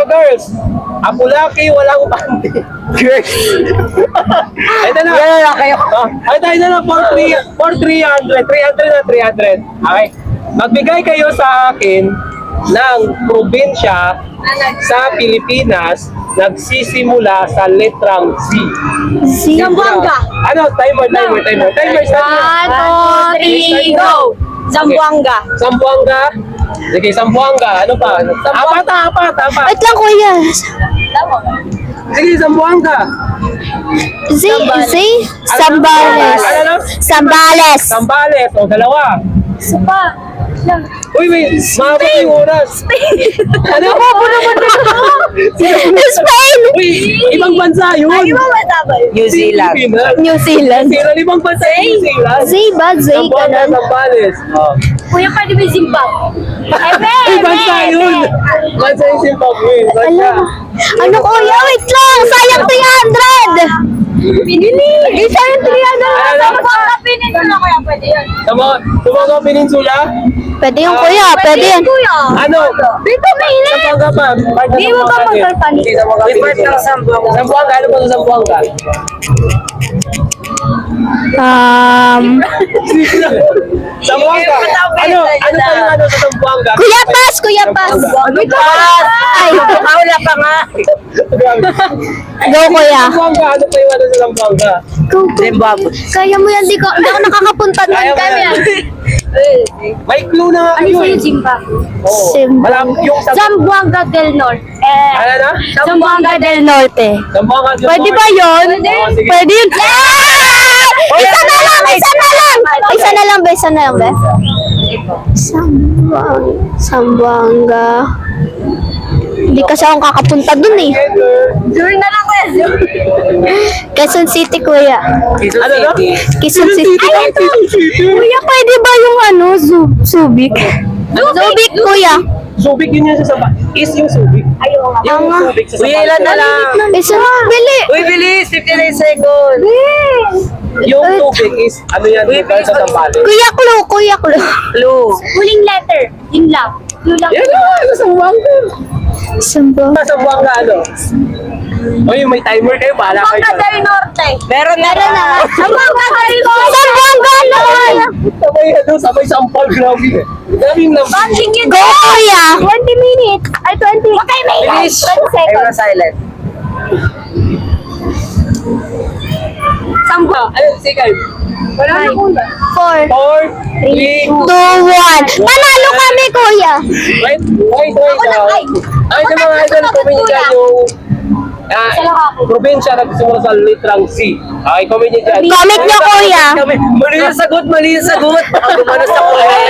Pero girls, Apulaki, walang panty. Girls. Ito na. Yan kayo. Ito na lang for 300. 300 na 300. Okay. Magbigay kayo sa akin ng probinsya sa Pilipinas nagsisimula sa letrang Z. Zamboanga. Ano? Timer. Start na. 1, 2, 3, go! Zamboanga. Zamboanga. Sige, Zamboanga. Ano pa? Apat. Wait lang, kuya. Sige, Zamboanga. Sambales. Ano na? Sambales. Sambales. O, dalawa. Supa. Uy, wait. Mahaba yung oras. Ano? Spain. Uy, ibang bansa yun. New Zealand. New Zealand. Sira, ibang bansa yung New Zealand. Zay ba? Zay ka Zamboanga, lang. Sambales. Oh. Kuya, pwede ba Zimbabwe? Uy, bansa yun. Bansa yung Zimbabwe. Bansa. Ano kuya? Wait lang. Sayang 300. Pinili. Sayang 300. Zamboanga Peninsula kuya. Pwede yun. Zamboanga Peninsula? Pwede yun kuya. Pwede yun. Ano? Dito mainit. Zamboanga pa. Di mo ba magkalpanis? Report ng Zamboanga. Zamboanga, ano pa sa Zamboanga? Zamboanga. Ano pa yung ano sa Zamboanga? Kuya Pas. Kuya Pas. Ay. Wala pa nga. Go kuya. Zamboanga, ano pa yung ano sa Zamboanga? Zimbabwe. Kaya mo yan. Di ako nakakapunta doon. Kaya mo Kaya yan. yan. May clue na nga yun. Zimbabwe? Oo. Malam yung Zamboanga del Norte. Ano na? Zamboanga del Norte. Zamboanga. Pwede ba yun? Oo, sige. Pwede yun. Isa na lang! Isa na lang! Isa na lang ba? Isa na lang ba? Zamboanga. Hindi kasi akong kakapunta dun eh. Zuri na lang kuya. Quezon City kuya. Ano na? Quezon City. Ay, ito. Kuya, pwede ba yung ano? Subic? Subic kuya. Subic yun yung sa is yung Subic. Yung Subic sa Uy, ilan na lang? Isa bili. Uy, bilis! 59 seconds! Yung Subic is ano yan? Dito sa Zambales. Kuya Klo, kuya Klo. Clue. Huling letter. Yun lang. Yun lang. Yan na, ano sa Zamboanga? Zamboanga. Sa Zamboanga ano? Uy, may timer kayo, bahala kayo. Norte. Meron na lang. Zamboanga del Norte. Zamboanga naman. Sabay ano, sabay sampal, grabe. Grabe yung number. Go, kuya. 20 minutes. Ay, 20. Okay, may Bilis! 20 seconds. Everyone silent. Sambo. Ano, second? 4, 4, 3, 2, 1. Panalo kami, kuya. wait. Ay, sa mga idol, comment nyo dyan yung probinsya na nagsimula sa litrang C. Okay, comment nyo dyan. Comment nyo, kuya. Mali yung sagot, mali yung sagot. Baka gumano sa kulay.